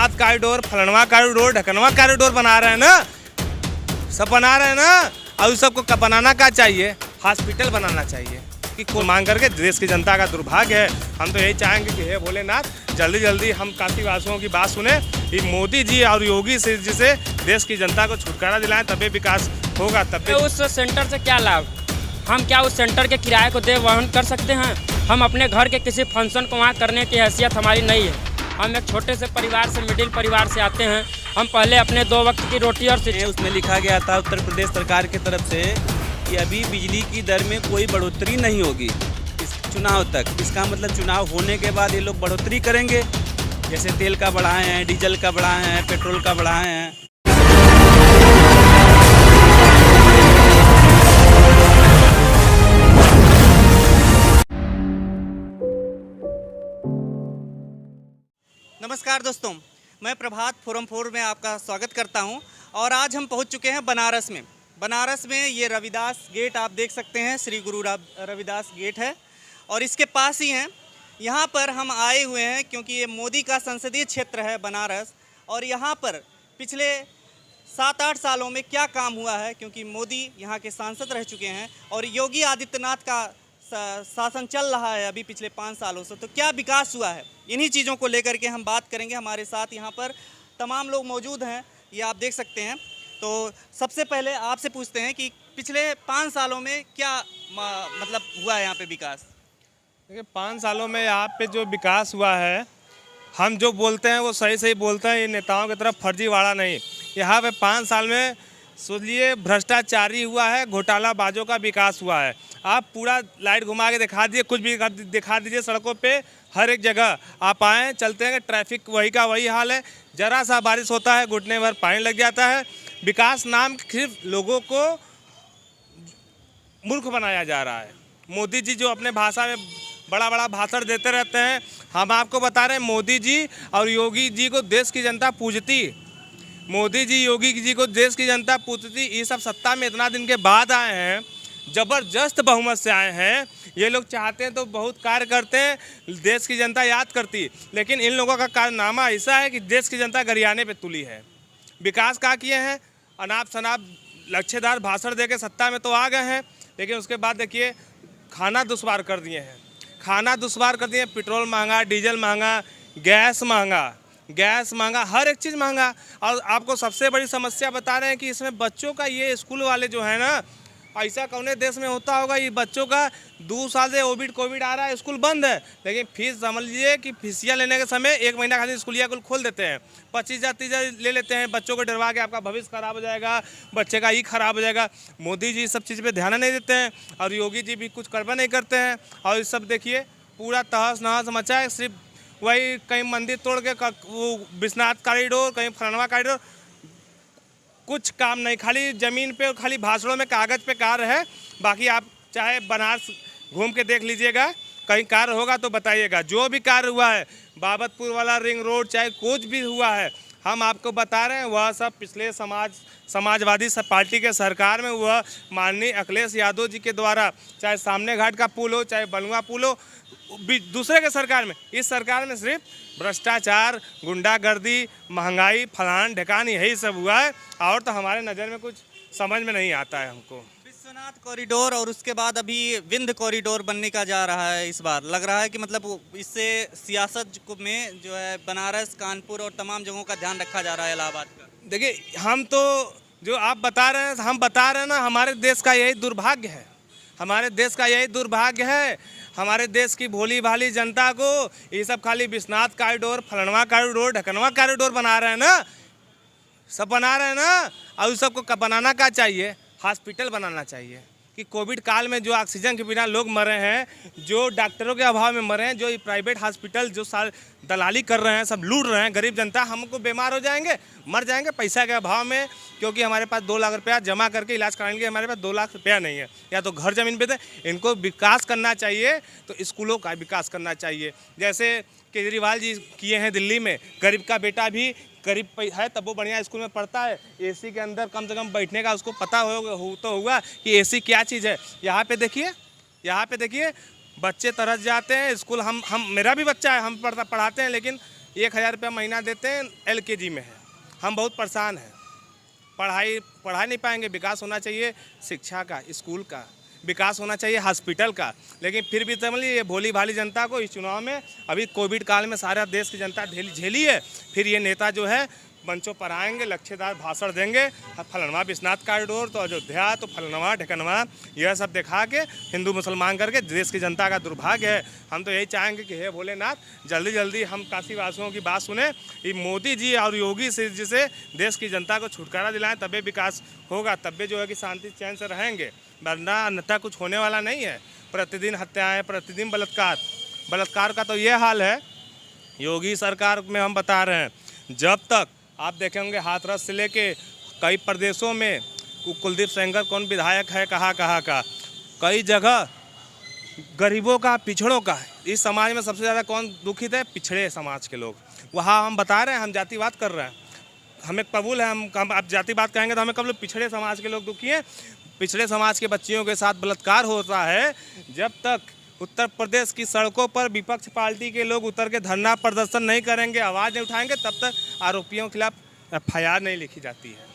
Vishwanath corridor, फलनवा corridor, ढकनवा corridor बना रहे हैं ना, सब बना रहे हैं ना। और सबको बनाना क्या चाहिए? हॉस्पिटल बनाना चाहिए कि कोई मांग करके। देश की जनता का दुर्भाग्य है। हम तो यही चाहेंगे कि हे भोलेनाथ जल्दी जल्दी हम काशी वासियों की बात सुने। ये मोदी जी और योगी जी से देश की जनता को छुटकारा दिलाएं, तभी विकास होगा। तभी उस सेंटर से क्या लाभ? हम क्या उस सेंटर के किराए को दे वहन कर सकते हैं? हम अपने घर के किसी फंक्शन को वहाँ करने की हैसियत हमारी नहीं है। हम एक छोटे से परिवार से, मिडिल परिवार से आते हैं। हम पहले अपने 2 वक्त की रोटी और उसमें लिखा गया था उत्तर प्रदेश सरकार की तरफ से कि अभी बिजली की दर में कोई बढ़ोतरी नहीं होगी इस चुनाव तक। इसका मतलब चुनाव होने के बाद ये लोग बढ़ोतरी करेंगे, जैसे तेल का बढ़ाए हैं, डीजल का बढ़ाए हैं, पेट्रोल का बढ़ाए हैं। नमस्कार दोस्तों, मैं प्रभात फोरम 4 में आपका स्वागत करता हूं। और आज हम पहुंच चुके हैं बनारस में। बनारस में ये रविदास गेट आप देख सकते हैं, श्री गुरु रविदास गेट है और इसके पास ही हैं। यहाँ पर हम आए हुए हैं क्योंकि ये मोदी का संसदीय क्षेत्र है बनारस। और यहाँ पर पिछले 7-8 सालों में क्या काम हुआ है, क्योंकि मोदी यहाँ के सांसद रह चुके हैं और योगी आदित्यनाथ का शासन चल रहा है अभी पिछले 5 सालों से। तो क्या विकास हुआ है, इन्हीं चीज़ों को लेकर के हम बात करेंगे। हमारे साथ यहाँ पर तमाम लोग मौजूद हैं, ये आप देख सकते हैं। तो सबसे पहले आपसे पूछते हैं कि पिछले 5 सालों में क्या मतलब हुआ है यहाँ पे विकास? देखिए 5 सालों में यहाँ पे जो विकास हुआ है, हम जो बोलते हैं वो सही सही बोलते हैं। ये नेताओं की तरफ फर्जीवाड़ा नहीं। यहाँ पे 5 साल में सोचिए भ्रष्टाचारी हुआ है, घोटालाबाजों का विकास हुआ है। आप पूरा लाइट घुमा के दिखा दीजिए, कुछ भी दिखा दीजिए सड़कों पे, हर एक जगह आप आएँ चलते हैं, ट्रैफिक वही का वही हाल है। ज़रा सा बारिश होता है घुटने भर पानी लग जाता है। विकास नाम सिर्फ लोगों को मूर्ख बनाया जा रहा है। मोदी जी जो अपने भाषा में बड़ा बड़ा भाषण देते रहते हैं, हम आपको बता रहे हैं मोदी जी और योगी जी को देश की जनता पूजती। मोदी जी योगी जी को देश की जनता पूछती। ये सब सत्ता में इतना दिन के बाद आए हैं, ज़बरदस्त बहुमत से आए हैं। ये लोग चाहते हैं तो बहुत कार्य करते हैं, देश की जनता याद करती। लेकिन इन लोगों का कारनामा ऐसा है कि देश की जनता गरियाने पे तुली है। विकास क्या किए हैं? अनाप शनाप लच्छेदार भाषण दे के सत्ता में तो आ गए हैं, लेकिन उसके बाद देखिए खाना दुश्वार कर दिए हैं। खाना दुश्वार कर दिए। पेट्रोल महंगा, डीजल महंगा, गैस महंगा, हर एक चीज़ महंगा। और आपको सबसे बड़ी समस्या बता रहे हैं कि इसमें बच्चों का, ये स्कूल वाले जो है ना, ऐसा कौने देश में होता होगा, ये बच्चों का 2 साल से कोविड आ रहा है, स्कूल बंद है, लेकिन फीस समझ लीजिए कि फीसिया लेने के समय 1 महीना खाली स्कूलिया को खोल देते हैं। 25,000-30,000 ले लेते हैं, बच्चों को डरवा के आपका भविष्य खराब हो जाएगा, बच्चे का ही खराब हो जाएगा। मोदी जी सब चीज़ पे ध्यान नहीं देते हैं और योगी जी भी कुछ करवा नहीं करते हैं। और ये सब देखिए पूरा तहस नहस मचा है। सिर्फ वही कहीं मंदिर तोड़ के वो विश्वनाथ कॉरिडोर, कहीं फलनवा कॉरिडोर, कुछ काम नहीं, खाली ज़मीन पे और खाली भाषणों में कागज़ पे कार्य है। बाकी आप चाहे बनारस घूम के देख लीजिएगा, कहीं कार्य होगा तो बताइएगा। जो भी कार्य हुआ है, बाबतपुर वाला रिंग रोड, चाहे कुछ भी हुआ है, हम आपको बता रहे हैं, वह सब पिछले समाजवादी पार्टी के सरकार में हुआ। माननीय अखिलेश यादव जी के द्वारा, चाहे सामने घाट का पुल हो, चाहे बलुआ पुल हो, दूसरे के सरकार में, इस सरकार में सिर्फ भ्रष्टाचार, गुंडागर्दी, महंगाई, फलान ढकान यही सब हुआ है। और तो हमारे नज़र में कुछ समझ में नहीं आता है हमको। विश्वनाथ कॉरिडोर और उसके बाद अभी विंध्य कॉरिडोर बनने का जा रहा है। इस बार लग रहा है कि मतलब इससे सियासत में जो है बनारस, कानपुर और तमाम जगहों का ध्यान रखा जा रहा है, इलाहाबाद का। देखिए हम तो जो आप बता रहे हैं, हम बता रहे हैं ना, हमारे देश का यही दुर्भाग्य है। हमारे देश का यही दुर्भाग्य है। हमारे देश की भोली भाली जनता को ये सब खाली विश्वनाथ कॉरिडोर, फलनवा कॉरिडोर, ढकनवा कॉरिडोर बना रहे हैं ना, सब बना रहे हैं ना। और सबको बनाना क्या चाहिए? हॉस्पिटल बनाना चाहिए कि कोविड काल में जो ऑक्सीजन के बिना लोग मरे हैं, जो डॉक्टरों के अभाव में मरे हैं, जो ये प्राइवेट हॉस्पिटल जो दलाली कर रहे हैं, सब लूट रहे हैं गरीब जनता, हमको बीमार हो जाएंगे, मर जाएंगे पैसा के अभाव में। क्योंकि हमारे पास 2 लाख रुपया जमा करके इलाज कराने के लिए हमारे पास 2 लाख रुपया नहीं है, या तो घर ज़मीन पे थे। इनको विकास करना चाहिए तो स्कूलों का विकास करना चाहिए, जैसे केजरीवाल जी किए हैं दिल्ली में। गरीब का बेटा भी गरीब है तब वो बढ़िया स्कूल में पढ़ता है, एसी के अंदर कम से कम बैठने का उसको पता होगा कि एसी क्या चीज़ है। यहाँ पे देखिए बच्चे तरस जाते हैं। स्कूल हम मेरा भी बच्चा है, हम पढ़ाते हैं, लेकिन 1000 रुपया महीना देते हैं, LKG में है। हम बहुत परेशान हैं। पढ़ा नहीं पाएंगे। विकास होना चाहिए शिक्षा का, स्कूल का, विकास होना चाहिए हॉस्पिटल का। लेकिन फिर भी समझिए ये भोली भाली जनता को इस चुनाव में, अभी कोविड काल में सारा देश की जनता झेली है। फिर ये नेता जो है मंचों पर आएंगे, लच्छेदार भाषण देंगे, फलनवा विश्वनाथ कॉरिडोर तो अयोध्या तो फलनवा ढकनवा, यह सब दिखा के हिंदू मुसलमान करके देश की जनता का दुर्भाग्य है। हम तो यही चाहेंगे कि हे भोलेनाथ जल्दी जल्दी हम काशी वासियों की बात सुने। ये मोदी जी और योगी से जिसे देश की जनता को छुटकारा दिलाएं, तभी विकास होगा, तभी जो है कि शांति चैन से रहेंगे, वरना अन्यथा कुछ होने वाला नहीं है। प्रतिदिन हत्याएं, प्रतिदिन बलात्कार का तो ये हाल है। योगी सरकार में हम बता रहे हैं, जब तक आप देखेंगे हाथरस से लेके कई प्रदेशों में कुलदीप सेंगर कौन विधायक है, कहाँ का, कई जगह गरीबों का, पिछड़ों का, इस समाज में सबसे ज़्यादा कौन दुखित है? पिछड़े समाज के लोग। वहाँ हम बता रहे हैं, हम जातिवाद कर रहे हैं, हमें कबूल है, हम आप जातिवाद कहेंगे तो हमें कबूल। पिछड़े समाज के लोग दुखी हैं। पिछड़े समाज के बच्चियों के साथ बलात्कार होता है। जब तक उत्तर प्रदेश की सड़कों पर विपक्ष पार्टी के लोग उतर के धरना प्रदर्शन नहीं करेंगे, आवाज़ नहीं उठाएंगे, तब तक आरोपियों के खिलाफ FIR नहीं लिखी जाती है।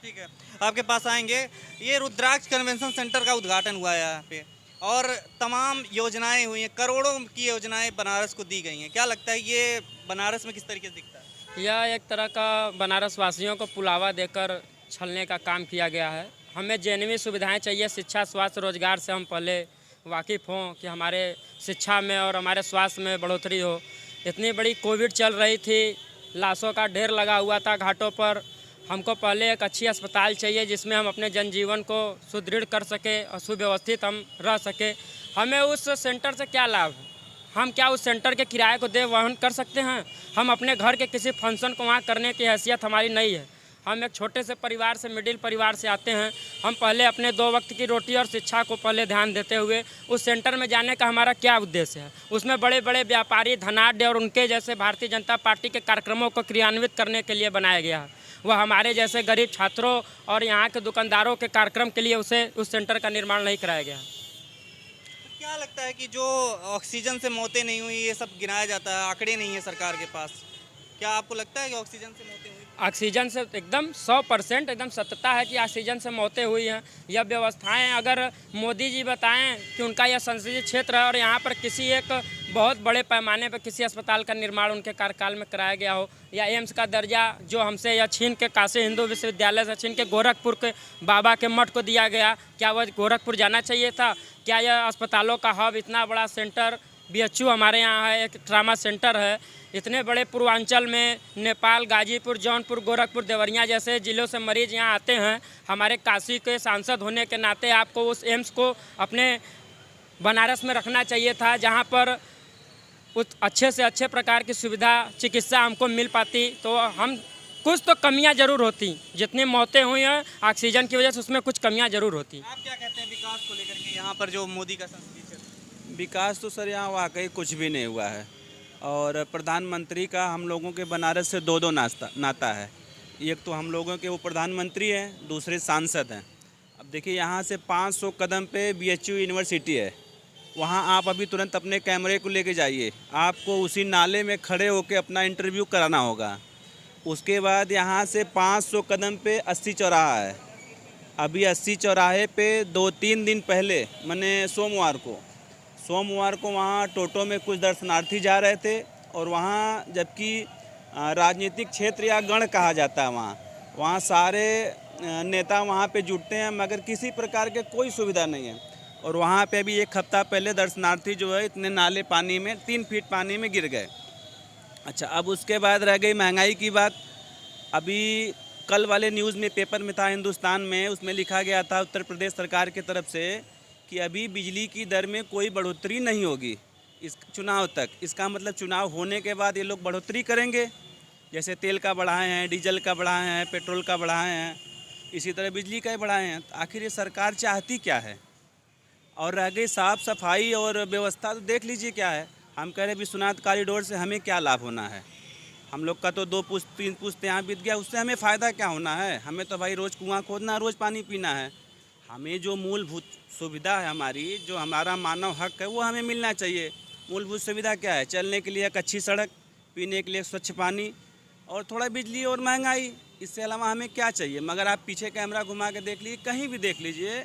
ठीक है, आपके पास आएंगे। ये रुद्राक्ष कन्वेंशन सेंटर का उद्घाटन हुआ है यहाँ पे, और तमाम योजनाएं हुई हैं, करोड़ों की योजनाएं बनारस को दी गई हैं। क्या लगता है ये बनारस में किस तरीके से दिखता है? यह एक तरह का बनारस वासियों को पुलावा देकर छलने का काम किया गया है। हमें जेन्युइन सुविधाएं चाहिए, शिक्षा, स्वास्थ्य, रोजगार से हम पहले वाकिफ़ हों कि हमारे शिक्षा में और हमारे स्वास्थ्य में बढ़ोतरी हो। इतनी बड़ी कोविड चल रही थी, लाशों का ढेर लगा हुआ था घाटों पर। हमको पहले एक अच्छी अस्पताल चाहिए जिसमें हम अपने जनजीवन को सुदृढ़ कर सके और सुव्यवस्थित हम रह सके। हमें उस सेंटर से क्या लाभ है? हम क्या उस सेंटर के किराए को दे वहन कर सकते हैं? हम अपने घर के किसी फंक्शन को वहाँ करने की हैसियत हमारी नहीं है। हम एक छोटे से परिवार से, मिडिल परिवार से आते हैं। हम पहले अपने 2 वक्त की रोटी और शिक्षा को पहले ध्यान देते हुए उस सेंटर में जाने का हमारा क्या उद्देश्य है? उसमें बड़े बड़े व्यापारी, धनाढ्य और उनके जैसे भारतीय जनता पार्टी के कार्यक्रमों को क्रियान्वित करने के लिए बनाया गया है। वह हमारे जैसे गरीब छात्रों और यहाँ के दुकानदारों के कार्यक्रम के लिए उस सेंटर का निर्माण नहीं कराया गया। क्या लगता है कि जो ऑक्सीजन से मौतें नहीं हुई, ये सब गिनाया जाता है, आंकड़े नहीं है सरकार के पास, क्या आपको लगता है कि ऑक्सीजन से मौतें हुई? ऑक्सीजन से एकदम 100% एकदम सत्यता है कि ऑक्सीजन से मौतें हुई हैं। यह व्यवस्थाएं अगर मोदी जी बताएं कि उनका यह संसदीय क्षेत्र है और यहाँ पर किसी एक बहुत बड़े पैमाने पर किसी अस्पताल का निर्माण उनके कार्यकाल में कराया गया हो, या एम्स का दर्जा जो हमसे या छीन के काशी हिंदू विश्वविद्यालय से छीन के गोरखपुर के बाबा के मठ को दिया गया, क्या वह गोरखपुर जाना चाहिए था? क्या यह अस्पतालों का हब, इतना बड़ा सेंटर BHU हमारे यहाँ है, एक ट्रामा सेंटर है, इतने बड़े पूर्वांचल में नेपाल, गाजीपुर, जौनपुर, गोरखपुर, देवरिया जैसे ज़िलों से मरीज़ यहाँ आते हैं। हमारे काशी के सांसद होने के नाते आपको उस एम्स को अपने बनारस में रखना चाहिए था, जहाँ पर उस अच्छे से अच्छे प्रकार की सुविधा, चिकित्सा हमको मिल पाती। तो हम कुछ तो कमियां ज़रूर होती, जितनी मौतें हुई हैं ऑक्सीजन की वजह से, उसमें कुछ कमियां ज़रूर होती। आप क्या कहते हैं विकास को लेकर के यहाँ पर जो मोदी का संसदीय क्षेत्र? विकास तो सर यहाँ वाकई कुछ भी नहीं हुआ है। और प्रधानमंत्री का हम लोगों के बनारस से 2 नाता है। एक तो हम लोगों के वो प्रधानमंत्री हैं, दूसरे सांसद हैं। अब देखिए यहाँ से 500 कदम पे BHU यूनिवर्सिटी है। वहाँ आप अभी तुरंत अपने कैमरे को लेके जाइए, आपको उसी नाले में खड़े होकर अपना इंटरव्यू कराना होगा। उसके बाद यहाँ से 500 कदम पे 80 चौराहा है। अभी 80 चौराहे पे 2-3 दिन पहले, मैंने सोमवार को वहाँ टोटो में कुछ दर्शनार्थी जा रहे थे, और वहाँ जबकि राजनीतिक क्षेत्र या गण कहा जाता है, वहाँ सारे नेता वहाँ पे जुटते हैं, मगर किसी प्रकार के कोई सुविधा नहीं है। और वहाँ पे अभी 1 हफ्ता पहले दर्शनार्थी जो है इतने नाले पानी में 3 फीट पानी में गिर गए। अच्छा, अब उसके बाद रह गई महंगाई की बात। अभी कल वाले न्यूज़ में, पेपर में था हिंदुस्तान में, उसमें लिखा गया था उत्तर प्रदेश सरकार की तरफ से कि अभी बिजली की दर में कोई बढ़ोतरी नहीं होगी इस चुनाव तक। इसका मतलब चुनाव होने के बाद ये लोग बढ़ोतरी करेंगे, जैसे तेल का बढ़ाए हैं, डीजल का बढ़ाए हैं, पेट्रोल का बढ़ाए हैं, इसी तरह बिजली का ही बढ़ाए हैं। तो आखिर ये सरकार चाहती क्या है? और रह गई साफ़ सफाई और व्यवस्था, तो देख लीजिए क्या है। हम कह रहे विश्वनाथ कॉरिडोर से हमें क्या लाभ होना है? हम लोग का तो 2 पुश्त 3 पुश्त यहाँ बीत गया, उससे हमें फ़ायदा क्या होना है? हमें तो भाई रोज़ कुआँ खोदना, रोज़ पानी पीना है। हमें जो मूलभूत सुविधा है हमारी, जो हमारा मानव हक है, वो हमें मिलना चाहिए। मूलभूत सुविधा क्या है? चलने के लिए एक अच्छी सड़क, पीने के लिए स्वच्छ पानी और थोड़ा बिजली और महंगाई। इससे अलावा हमें क्या चाहिए? मगर आप पीछे कैमरा घुमा के देख लीजिए, कहीं भी देख लीजिए,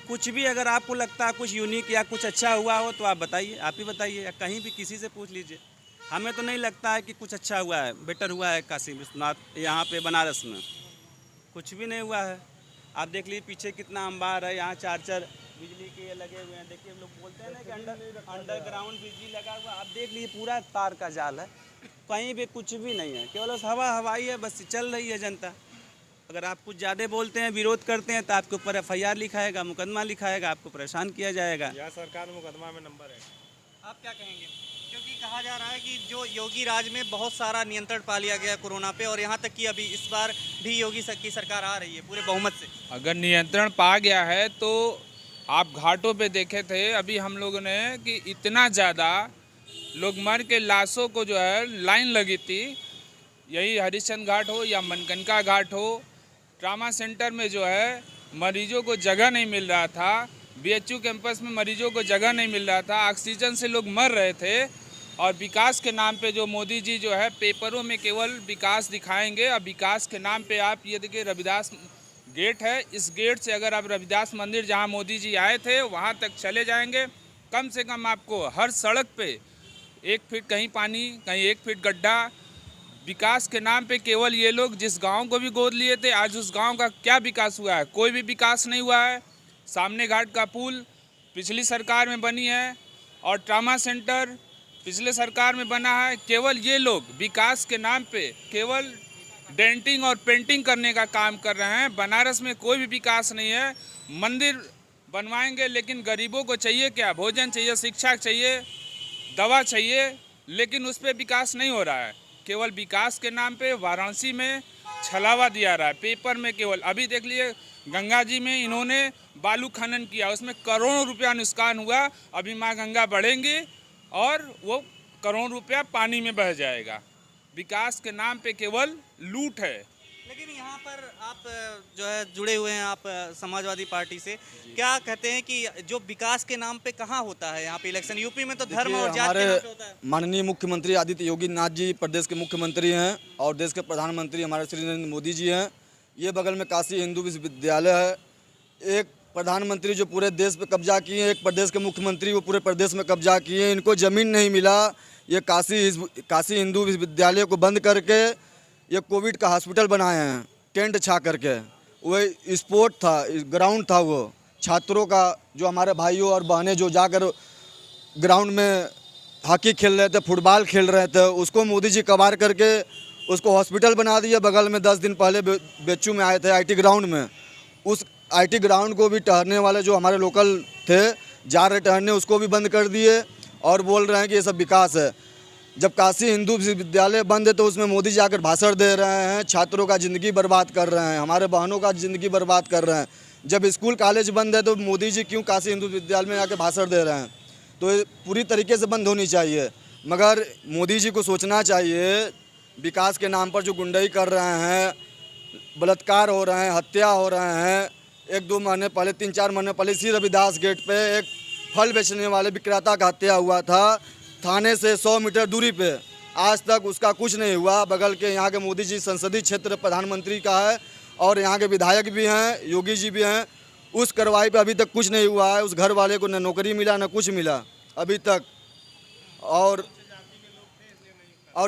कुछ भी अगर आपको लगता है कुछ यूनिक या कुछ अच्छा हुआ हो तो आप बताइए, आप ही बताइए, या कहीं भी किसी से पूछ लीजिए। हमें तो नहीं लगता है कि कुछ अच्छा हुआ है, बेटर हुआ है काशी विश्वनाथ यहाँ पे बनारस में, कुछ भी नहीं हुआ है। आप देख लीजिए पीछे कितना अंबार है, यहाँ चार्जर बिजली के ये लगे हुए हैं। देखिए हम लोग बोलते हैं ना कि अंडरग्राउंड बिजली लगा हुआ, आप देख लीजिए पूरा तार का जाल है, कहीं भी कुछ भी नहीं है, केवल उस हवाई है, बस चल रही है जनता। अगर आप कुछ ज़्यादा बोलते हैं, विरोध करते हैं तो आपके ऊपर FIR लिखाएगा, मुकदमा लिखाएगा, आपको परेशान किया जाएगा। या सरकार मुकदमा में नंबर है। आप क्या कहेंगे? क्योंकि कहा जा रहा है कि जो योगी राज में बहुत सारा नियंत्रण पा लिया गया कोरोना पे, और यहाँ तक कि अभी इस बार भी योगी की सरकार आ रही है पूरे बहुमत से। अगर नियंत्रण पा गया है तो आप घाटों पे देखे थे अभी हम लोगों ने कि इतना ज़्यादा लोग मर के लाशों को जो है लाइन लगी थी, यही हरिश्चंद्र घाट हो या मनकनका घाट हो। ट्रामा सेंटर में जो है मरीजों को जगह नहीं मिल रहा था, BHU कैंपस में मरीजों को जगह नहीं मिल रहा था, ऑक्सीजन से लोग मर रहे थे। और विकास के नाम पे जो मोदी जी जो है पेपरों में केवल विकास दिखाएंगे, और विकास के नाम पे आप ये देखिए रविदास गेट है, इस गेट से अगर आप रविदास मंदिर जहाँ मोदी जी आए थे वहाँ तक चले जाएंगे, कम से कम आपको हर सड़क पे 1 फीट कहीं पानी, कहीं 1 फीट गड्ढा। विकास के नाम पे केवल ये लोग जिस गांव को भी गोद लिए थे, आज उस गांव का क्या विकास हुआ है? कोई भी विकास नहीं हुआ है। सामने घाट का पुल पिछली सरकार में बनी है, और ट्रामा सेंटर पिछले सरकार में बना है। केवल ये लोग विकास के नाम पे केवल डेंटिंग और पेंटिंग करने का काम कर रहे हैं। बनारस में कोई भी विकास नहीं है। मंदिर बनवाएंगे लेकिन गरीबों को चाहिए क्या? भोजन चाहिए, शिक्षा चाहिए, दवा चाहिए, लेकिन उस पर विकास नहीं हो रहा है। केवल विकास के नाम पे वाराणसी में छलावा दिया रहा है, पेपर में केवल। अभी देख लिए गंगा जी में इन्होंने बालू खनन किया, उसमें करोड़ों रुपया नुकसान हुआ। अभी माँ गंगा बढ़ेंगी और वो करोड़ रुपया पानी में बह जाएगा। विकास के नाम पे केवल लूट है। लेकिन यहाँ पर आप जो है जुड़े हुए हैं, आप समाजवादी पार्टी से, क्या कहते हैं कि जो विकास के नाम पे कहाँ होता है यहाँ पे इलेक्शन? यूपी में तो धर्म और जात के नाम पे होता है। माननीय मुख्यमंत्री आदित्य योगी नाथ जी प्रदेश के मुख्यमंत्री हैं, और देश के प्रधानमंत्री हमारे श्री नरेंद्र मोदी जी हैं। ये बगल में काशी हिंदू विश्वविद्यालय है। एक प्रधानमंत्री जो पूरे देश पे कब्जा किए, एक प्रदेश के मुख्यमंत्री वो पूरे प्रदेश में कब्जा किए। इनको ज़मीन नहीं मिला। ये काशी हिंदू विश्वविद्यालय को बंद करके ये कोविड का हॉस्पिटल बनाए हैं, टेंट छा करके। वो स्पोर्ट था, ग्राउंड था, वो छात्रों का, जो हमारे भाइयों और बहनें जो जाकर ग्राउंड में हॉकी खेल रहे थे, फुटबॉल खेल रहे थे, उसको मोदी जी कबाड़ करके उसको हॉस्पिटल बना दिया। बगल में 10 दिन पहले BHU में आए थे IT ग्राउंड में। उस IT ग्राउंड को भी टहलने वाले जो हमारे लोकल थे जा रहे टहलने, उसको भी बंद कर दिए और बोल रहे हैं कि ये सब विकास है। जब काशी हिंदू विश्वविद्यालय बंद है तो उसमें मोदी जी आकर भाषण दे रहे हैं, छात्रों का ज़िंदगी बर्बाद कर रहे हैं, हमारे बहनों का ज़िंदगी बर्बाद कर रहे हैं। जब स्कूल कॉलेज बंद है तो मोदी जी क्यों काशी हिंदू विश्वविद्यालय में आकर भाषण दे रहे हैं? तो ये पूरी तरीके से बंद होनी चाहिए। मगर मोदी जी को सोचना चाहिए, विकास के नाम पर जो गुंडाई कर रहे हैं, बलात्कार हो रहे हैं, हत्या हो रहे हैं। 1-2 महीने पहले, 3-4 महीने पहले इसी रविदास गेट पे एक फल बेचने वाले विक्रेता का हत्या हुआ था, थाने से 100 मीटर दूरी पे। आज तक उसका कुछ नहीं हुआ। बगल के यहाँ के मोदी जी संसदीय क्षेत्र प्रधानमंत्री का है, और यहाँ के विधायक भी हैं, योगी जी भी हैं। उस कार्रवाई पे अभी तक कुछ नहीं हुआ है। उस घर वाले को न नौकरी मिला न कुछ मिला अभी तक। और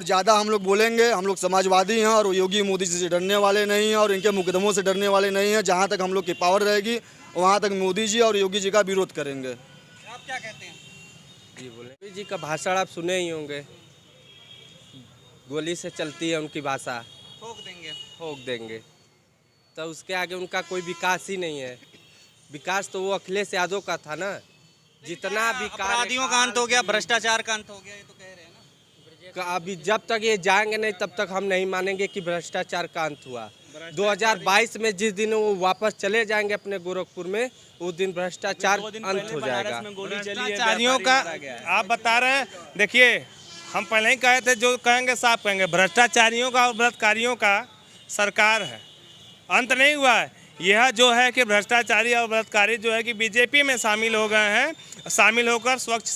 ज़्यादा हम लोग बोलेंगे, हम लोग समाजवादी हैं और योगी मोदी जी से डरने वाले नहीं हैं और इनके मुकदमों से डरने वाले नहीं हैं। जहाँ तक हम लोग की पावर रहेगी वहाँ तक मोदी जी और योगी जी का विरोध करेंगे। आप क्या कहते हैं? जी बोले। मोदी जी का भाषण आप सुने ही होंगे, गोली से चलती है उनकी भाषा, ठोक देंगे। तो उसके आगे उनका कोई विकास ही नहीं है। विकास तो वो अखिलेश यादव का था ना। जितना भी अपराधियों का अंत हो गया, भ्रष्टाचार का अंत हो गया, ये तो कह रहे हैं ना। अभी जब तक ये जाएंगे नहीं तब तक हम नहीं मानेंगे कि भ्रष्टाचार का अंत हुआ। 2022 में जिस दिन वो वापस चले जाएंगे अपने गोरखपुर में, उस दिन भ्रष्टाचार अंत हो जाएगा। भ्रष्टाचारियों का आप बता रहे हैं। देखिए, हम पहले ही कहे थे, जो कहेंगे साफ कहेंगे, भ्रष्टाचारियों का और बलात्कारियों का सरकार है, अंत नहीं हुआ है। यह जो है कि भ्रष्टाचारी और बलात्कारी जो है कि बीजेपी में शामिल हो गए हैं, शामिल होकर स्वच्छ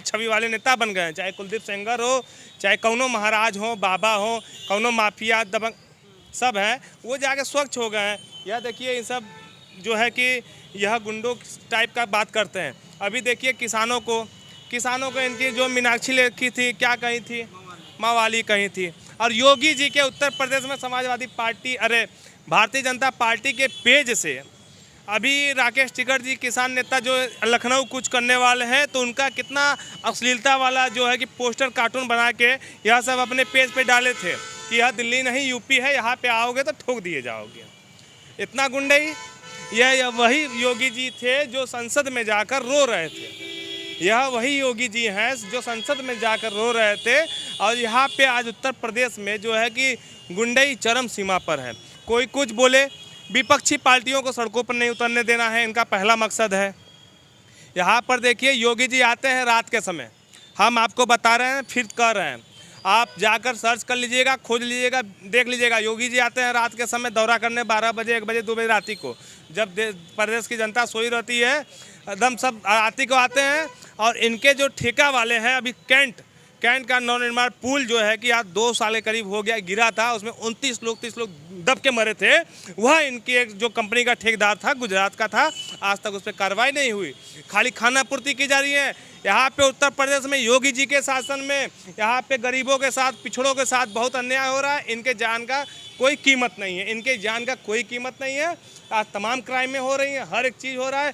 छवि वाले नेता बन गए हैं। चाहे कुलदीप सेंगर हो, चाहे कौनो महाराज हो, बाबा हो, कौनो माफिया दबंग सब हैं, वो जाके स्वच्छ हो गए हैं। यह देखिए इन सब जो है कि यह गुंडों टाइप का बात करते हैं। अभी देखिए किसानों को इनकी जो मीनाक्षी लेखी थी, क्या कही थी, मावाली कही थी। और योगी जी के उत्तर प्रदेश में समाजवादी पार्टी, अरे भारतीय जनता पार्टी के पेज से अभी राकेश टिकैत जी किसान नेता जो लखनऊ कुछ करने वाले हैं, तो उनका कितना अश्लीलता वाला जो है कि पोस्टर कार्टून बना के यह सब अपने पेज पे डाले थे कि यह दिल्ली नहीं यूपी है, यहाँ पे आओगे तो ठोक दिए जाओगे। इतना गुंडई। यह वही योगी जी थे जो संसद में जाकर रो रहे थे। यह वही योगी जी हैं जो संसद में जाकर रो रहे थे। और यहाँ पे आज उत्तर प्रदेश में जो है कि गुंडई चरम सीमा पर है। कोई कुछ बोले, विपक्षी पार्टियों को सड़कों पर नहीं उतरने देना है इनका पहला मकसद है। यहाँ पर देखिए योगी जी आते हैं रात के समय, हम आपको बता रहे हैं, फिर कह रहे हैं, आप जाकर सर्च कर लीजिएगा, खोज लीजिएगा, देख लीजिएगा। योगी जी आते हैं रात के समय दौरा करने 12 बजे, 1 बजे, 2 बजे राती को, जब प्रदेश की जनता सोई रहती है, एकदम सब राती को आते हैं। और इनके जो ठेका वाले हैं, अभी कैंट का नवनिर्माण पुल जो है कि आज 2 साल के करीब हो गया, गिरा था, उसमें 29 लोग 30 लोग दब के मरे थे। वह इनकी एक जो कंपनी का ठेकेदार था, गुजरात का था, आज तक उस पर कार्रवाई नहीं हुई, खाली खाना पूर्ति की जा रही है। यहाँ पे उत्तर प्रदेश में योगी जी के शासन में यहाँ पे गरीबों के साथ, पिछड़ों के साथ बहुत अन्याय हो रहा है। इनके जान का कोई कीमत नहीं है, इनके जान का कोई कीमत नहीं है। आज तमाम क्राइमें हो रही हैं, हर एक चीज़ हो रहा है।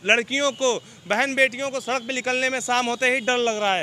लड़कियों को, बहन बेटियों को सड़क पे निकलने में शाम होते ही डर लग रहा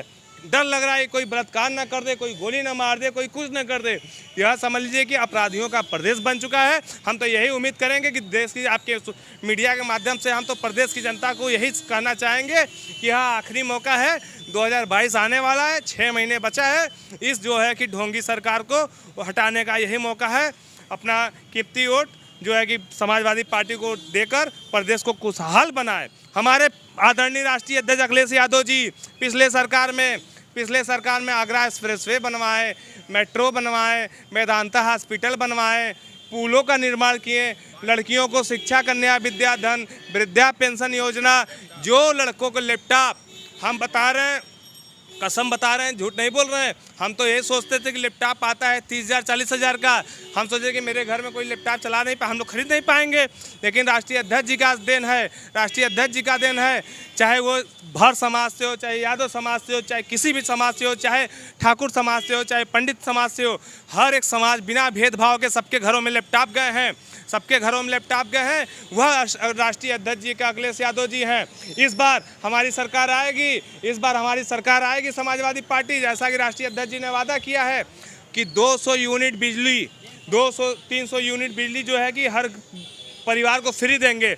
है, कोई बलात्कार ना कर दे, कोई गोली ना मार दे, कोई कुछ ना कर दे। यह समझ लीजिए कि अपराधियों का प्रदेश बन चुका है। हम तो यही उम्मीद करेंगे कि देश की, आपके मीडिया के माध्यम से हम तो प्रदेश की जनता को यही कहना चाहेंगे कि यह आखिरी मौका है, 2022 आने वाला है, 6 महीने बचा है। इस जो है कि ढोंगी सरकार को हटाने का यही मौका है। अपना कीमती वोट जो है कि समाजवादी पार्टी को देकर प्रदेश को खुशहाल बनाए। हमारे आदरणीय राष्ट्रीय अध्यक्ष अखिलेश यादव जी पिछले सरकार में आगरा एक्सप्रेसवे बनवाए, मेट्रो बनवाए, मेदांता हॉस्पिटल बनवाए, पुलों का निर्माण किए, लड़कियों को शिक्षा कन्या विद्याधन, वृद्धा पेंशन योजना, जो लड़कों को लैपटॉप, हम बता रहे हैं, कसम बता रहे हैं, झूठ नहीं बोल रहे हैं। हम तो ये सोचते थे कि लैपटॉप आता है 30,000 40,000 का, हम सोचे कि मेरे घर में कोई लैपटॉप चला नहीं पाए, हम लोग खरीद नहीं पाएंगे। लेकिन राष्ट्रीय अध्यक्ष जी का देन है, चाहे वो भर समाज से हो, चाहे यादव समाज से हो, चाहे किसी भी समाज से हो, चाहे ठाकुर समाज से हो, चाहे पंडित समाज से हो, हर एक समाज बिना भेदभाव के सबके घरों में लैपटॉप गए हैं, वह राष्ट्रीय अध्यक्ष जी का अखिलेश यादव जी हैं। इस बार हमारी सरकार आएगी समाजवादी पार्टी, जैसा कि राष्ट्रीय अध्यक्ष जी ने वादा किया है कि 200 यूनिट बिजली, 200-300 यूनिट बिजली जो है कि हर परिवार को फ्री देंगे।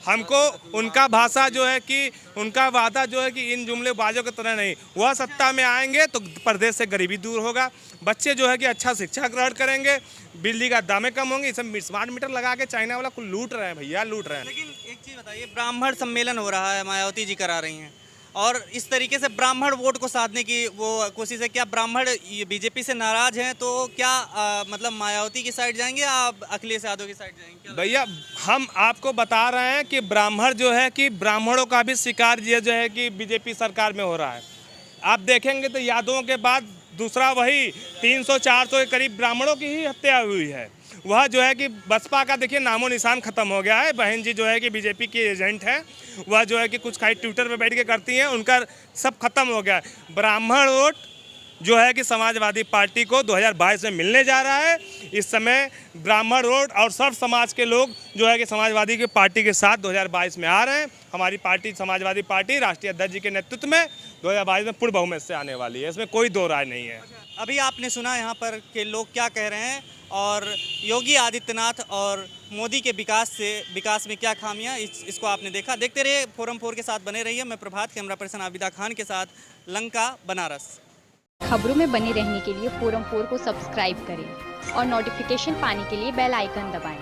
हमको उनका भाषा जो है कि उनका वादा जो है कि इन जुमलेबाजों की तरह नहीं, वह सत्ता में आएंगे तो प्रदेश से गरीबी दूर होगा, बच्चे जो है कि अच्छा शिक्षा ग्रहण करेंगे, बिजली का दामें कम होंगे। सब स्मार्ट मीटर लगा के चाइना वाला कुल लूट रहे हैं भैया, लूट रहे हैं। लेकिन एक चीज़ बताइए, ब्राह्मण सम्मेलन हो रहा है, मायावती जी करा रही हैं, और इस तरीके से ब्राह्मण वोट को साधने की वो कोशिश है। क्या ब्राह्मण बीजेपी से नाराज हैं तो क्या मतलब मायावती की साइड जाएंगे या अखिलेश यादव की साइड जाएंगे? भैया हम आपको बता रहे हैं कि ब्राह्मण जो है कि ब्राह्मणों का भी शिकार ये जो है कि बीजेपी सरकार में हो रहा है। आप देखेंगे तो यादवों के बाद दूसरा वही 300-400 के करीब ब्राह्मणों की ही हत्या हुई है। वह जो है कि बसपा का देखिए नामो निशान खत्म हो गया है। बहन जी जो है कि बीजेपी की एजेंट है, वह जो है कि कुछ खाली ट्विटर पे बैठ के करती हैं, उनका सब खत्म हो गया है। ब्राह्मण वोट जो है कि समाजवादी पार्टी को 2022 में मिलने जा रहा है। इस समय ब्राह्मण वोट और सब समाज के लोग जो है कि समाजवादी की पार्टी के साथ 2022 में आ रहे हैं। हमारी पार्टी समाजवादी पार्टी राष्ट्रीय अध्यक्ष जी के नेतृत्व में 2022 में पूर्ण बहुमत से आने वाली है, इसमें कोई दो राय नहीं है। अभी आपने सुना यहाँ पर के लोग क्या कह रहे हैं और योगी आदित्यनाथ और मोदी के विकास में क्या खामियां, इसको आपने देखा। देखते रहिए फोरम 4 के साथ बने रहिए। मैं प्रभात, कैमरा पर्सन आबिदा खान के साथ, लंका, बनारस। खबरों में बने रहने के लिए फोरम 4 को सब्सक्राइब करें और नोटिफिकेशन पाने के लिए बेल आइकन दबाएं।